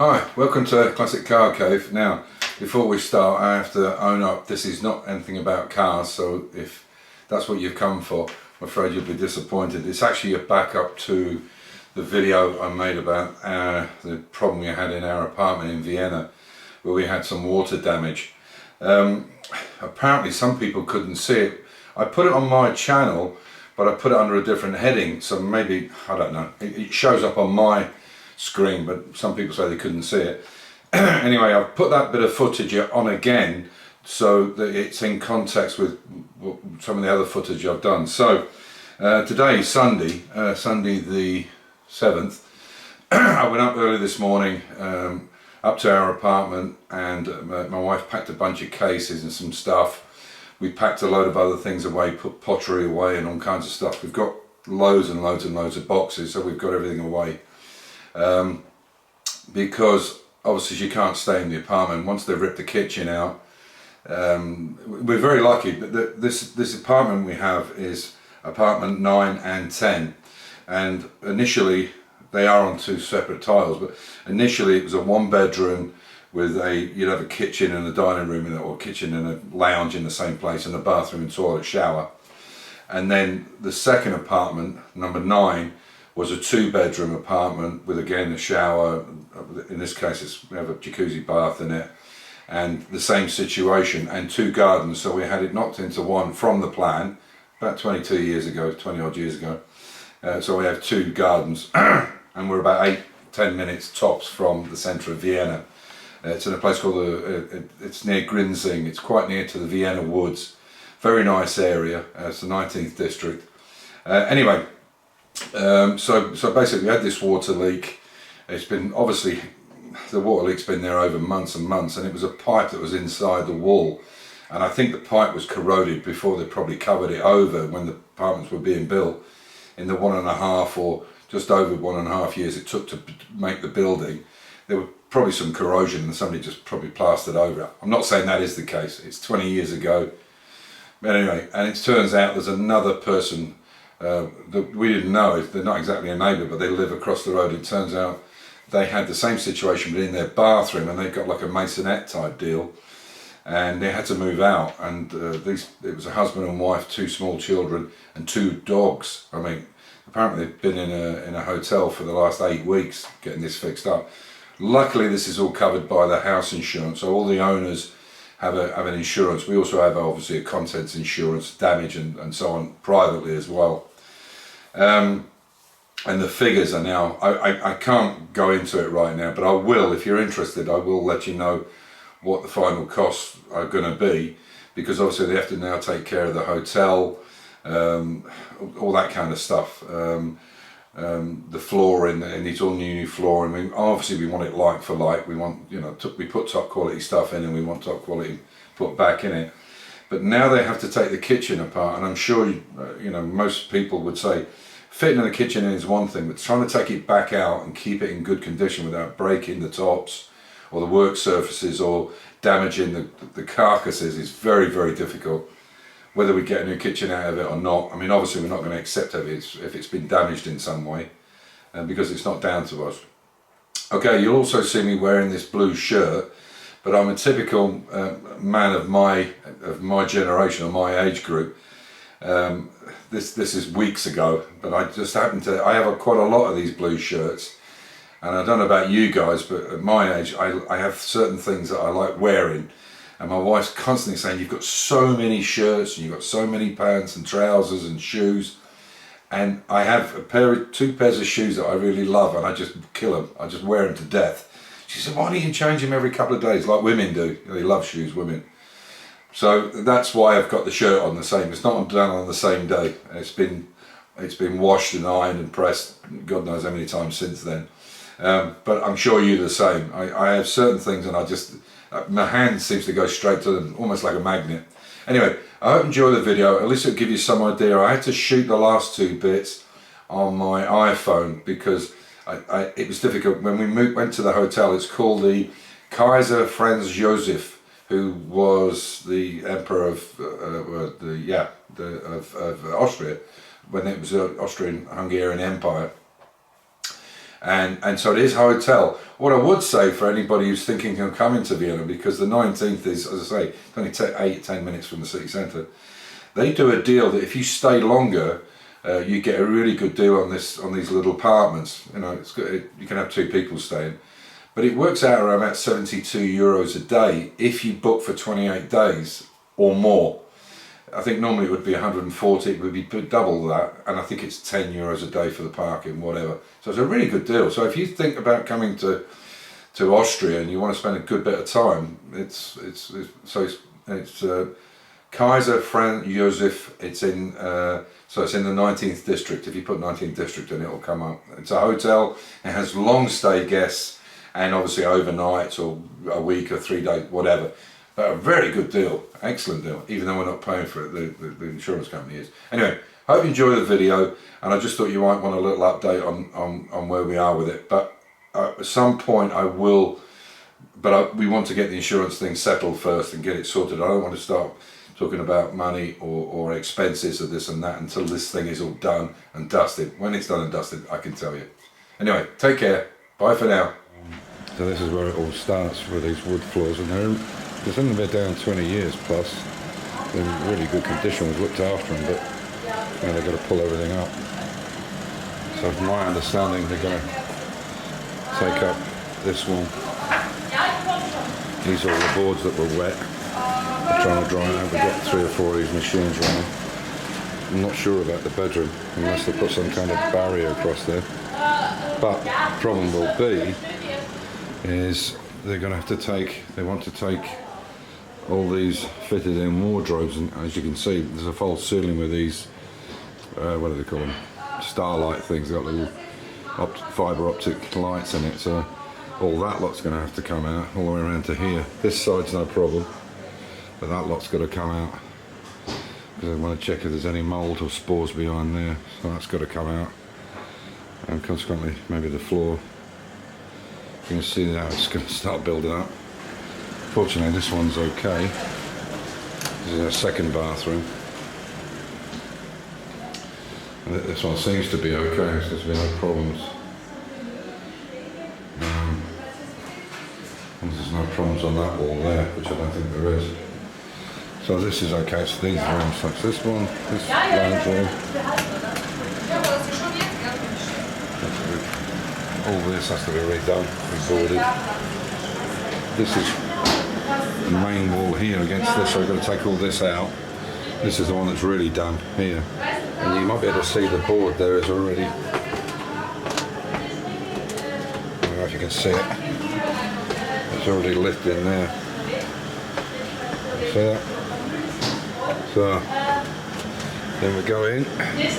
Hi, welcome to Classic Car Cave. Now, before we start, I have to own up, this is not anything about cars, so if that's what you've come for, I'm afraid you'll be disappointed. It's actually a backup to the video I made about the problem we had in our apartment in Vienna, where we had some water damage. Apparently some people couldn't see it. I put it on my channel, but I put it under a different heading, so maybe, I don't know, it shows up on my screen, but some people say they couldn't see it. Anyway, I've put that bit of footage on again so that it's in context with some of the other footage I've done. So today is Sunday the 7th. I went up early this morning up to our apartment, and my wife packed a bunch of cases and some stuff. We packed a load of other things away, put pottery away and all kinds of stuff. We've got loads and loads and loads of boxes, so we've got everything away. Because obviously you can't stay in the apartment once they've ripped the kitchen out. We're very lucky, but this apartment we have is apartment 9 and 10, and initially they are on two separate tiles, but initially it was a one bedroom with you'd have a kitchen and a dining room in it, or kitchen and a lounge in the same place, and a bathroom and toilet shower. And then the second apartment, number 9, was a 2-bedroom apartment with, again, a shower. In this case we have a jacuzzi bath in it, and the same situation, and 2 gardens. So we had it knocked into one from the plan about 20 odd years ago. So we have 2 gardens and we're about 8-10 minutes tops from the centre of Vienna. It's in a place called it's near Grinzing. It's quite near to the Vienna Woods. Very nice area. It's the 19th district. Anyway, so basically we had this water leak. It's been, obviously the water leak's been there over months and months, and it was a pipe that was inside the wall, and I think the pipe was corroded before they probably covered it over when the apartments were being built in the 1.5 or just over 1.5 years it took to make the building. There were probably some corrosion and somebody just probably plastered over it. I'm not saying that is the case, it's 20 years ago. But anyway, and it turns out there's another person that we didn't know. They're not exactly a neighbour, but they live across the road. It turns out they had the same situation, but in their bathroom, and they've got like a maisonette type deal, and they had to move out. And it was a husband and wife, 2 small children, and 2 dogs. I mean, apparently they've been in a hotel for the last 8 weeks getting this fixed up. Luckily, this is all covered by the house insurance, so all the owners have an insurance. We also have obviously a contents insurance, damage and so on, privately as well. And the figures are now, I can't go into it right now, but I will, if you're interested, I will let you know what the final costs are going to be, because obviously they have to now take care of the hotel, all that kind of stuff. The flooring, it needs all new flooring. Obviously we want it like for like. We want, we put top quality stuff in, and we want top quality put back in it. But now they have to take the kitchen apart, and I'm sure most people would say fitting in the kitchen is one thing, but trying to take it back out and keep it in good condition without breaking the tops or the work surfaces or damaging the carcasses is very, very difficult. Whether we get a new kitchen out of it or not, I mean, obviously we're not going to accept it if it's been damaged in some way, because it's not down to us. Okay, you'll also see me wearing this blue shirt, but I'm a typical man of my generation or my age group. This is weeks ago, but I just happen to, I have quite a lot of these blue shirts, and I don't know about you guys, but at my age I have certain things that I like wearing. And my wife's constantly saying, you've got so many shirts and you've got so many pants and trousers and shoes. And I have 2 pairs of shoes that I really love, and I just kill them. I just wear them to death. She said, why don't you change them every couple of days like women do? They love shoes, women. So that's why I've got the shirt on the same. It's not done on the same day. It's been washed and ironed and pressed God knows how many times since then. But I'm sure you're the same. I have certain things, and my hand seems to go straight to them, almost like a magnet. Anyway, I hope you enjoy the video. At least it'll give you some idea. I had to shoot the last 2 bits on my iPhone because it was difficult. When we went to the hotel, it's called the Kaiser Franz Joseph, who was the emperor of Austria when it was the Austrian-Hungarian Empire. and so it is a hotel. What I would say for anybody who's thinking of coming to Vienna, because the 19th is, as I say, it's only 8-10 minutes from the city centre, they do a deal that if you stay longer, you get a really good deal on these little apartments. You know, it's good, you can have 2 people staying, but it works out around about €72 a day if you book for 28 days or more. I think normally it would be 140, it would be double that, and I think it's €10 a day for the parking, whatever. So it's a really good deal. So if you think about coming to Austria and you want to spend a good bit of time, it's Kaiser Franz Josef. It's in it's in the 19th district. If you put 19th district in, it'll come up. It's a hotel. It has long stay guests and obviously overnights or a week or 3 days, whatever. A very good deal, excellent deal, even though we're not paying for it, the insurance company is. Anyway, hope you enjoy the video, and I just thought you might want a little update on where we are with it. But at some point I will, we want to get the insurance thing settled first and get it sorted. I don't want to start talking about money or expenses or this and that until this thing is all done and dusted. When it's done and dusted, I can tell you. Anyway, take care, bye for now. So this is where it all starts with these wood floors, and it's only been down 20 years plus. They're in really good condition. We've looked after them, but you know, they've got to pull everything up. So from my understanding, they're going to take up this one. These are all the boards that were wet. They're trying to dry out. We've got 3 or 4 of these machines running. I'm not sure about the bedroom, unless they put some kind of barrier across there. But the problem will be is they're going to have to they want to take all these fitted in wardrobes, and as you can see there's a false ceiling with these, what do they call them, starlight things. They've got little fibre optic lights in it, so all that lot's going to have to come out all the way around to here. This side's no problem, but that lot's got to come out because I want to check if there's any mould or spores behind there, so that's got to come out, and consequently maybe the floor. You can see now it's going to start building up. Fortunately this one's okay. This is a second bathroom. And this one seems to be okay, there's been no problems. And there's no problems on that wall there, which I don't think there is. So this is okay, so these rooms, such this one, this lounge room. All this has to be redone, reboarded. This is the main wall here against this, so we've got to take all this out. This is the one that's really done here. And you might be able to see the board there is already. I don't know if you can see it. It's already lifted in there. See that? So, then we go in. This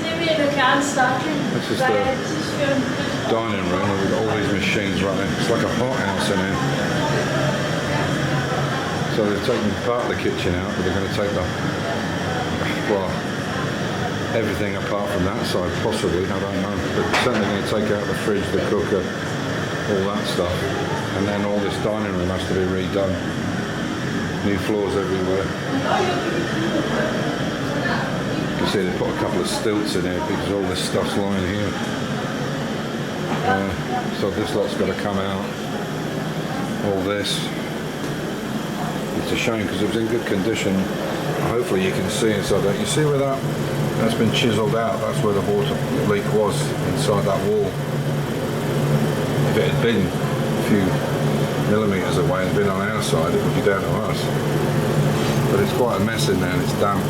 is the dining room, and we've got all these machines running. It's like a hothouse in here. So they've taken part of the kitchen out, but they're going to take everything apart from that side, possibly, I don't know. But certainly going to take out the fridge, the cooker, all that stuff. And then all this dining room has to be redone. New floors everywhere. You can see they put a couple of stilts in here because all this stuff's lying here. So this lot's got to come out. All this. It's a shame because it was in good condition. Hopefully you can see inside that. You see where that's been chiselled out? That's where the water leak was, inside that wall. If it had been a few millimetres away and been on our side, it would be down to us. But it's quite a mess in there and it's damp.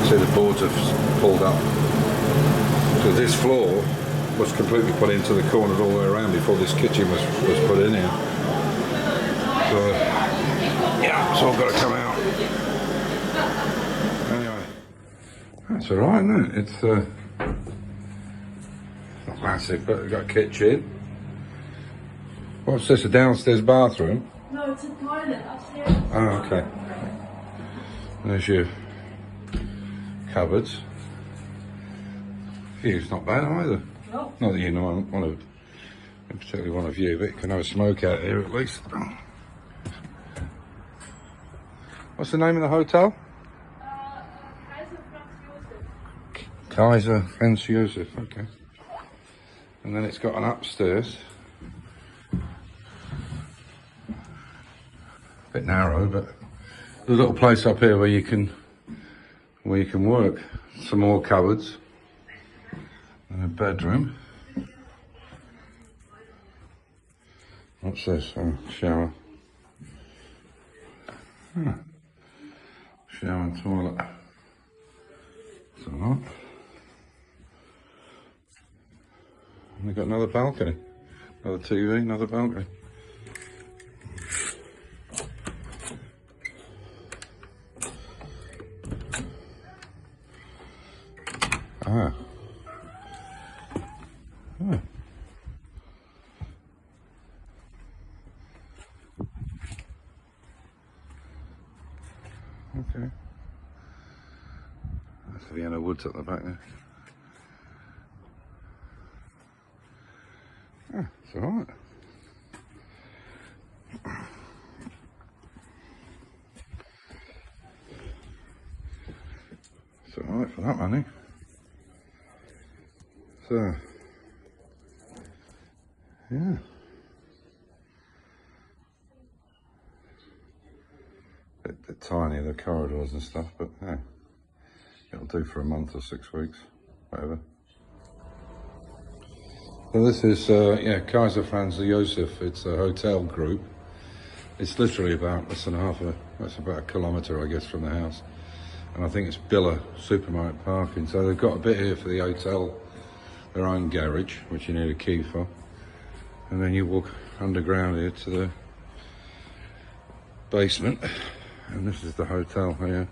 See the boards have pulled up. So this floor was completely put into the corner all the way around before this kitchen was put in here. So yeah, it's all got to come out. Anyway, that's all right, isn't it? It's not massive, but we've got a kitchen. What's this, a downstairs bathroom? No, it's a toilet upstairs. Oh, okay. There's your cupboards. View's not bad either. No. Not that you know particularly one of you, but you can have a smoke out here at least. What's the name of the hotel? Kaiser Franz Josef. Kaiser Franz Josef, okay. And then it's got an upstairs. A bit narrow, but there's a little place up here where you can work. Some more cupboards. And a bedroom. What's this? Oh, shower. Shower and toilet. It's alright. And we've got another balcony. Another TV, another balcony. Ah. Ah. Okay. That's the Vienna Woods at the back there. Ah, it's alright. It's alright for that money. So, yeah. Bit tiny, the corridors and stuff, but hey, it'll do for a month or 6 weeks, whatever. So this is, Kaiser Franz Josef. It's a hotel group. It's literally about that's about a kilometre, I guess, from the house. And I think it's Billa supermarket parking. So they've got a bit here for the hotel, their own garage, which you need a key for. And then you walk underground here to the basement. And this is the hotel here.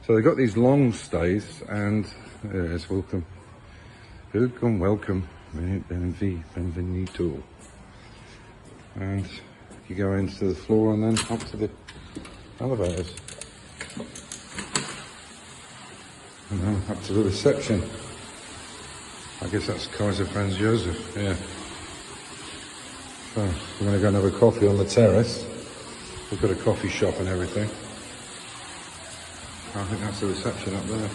So they've got these long stays, and there it is, welcome. Welcome. Benvenuto. And you go into the floor and then up to the elevators. And then up to the reception. I guess that's Kaiser Franz Josef, yeah. So, we're going to go and have a coffee on the terrace. We've got a coffee shop and everything. I think that's the reception up there.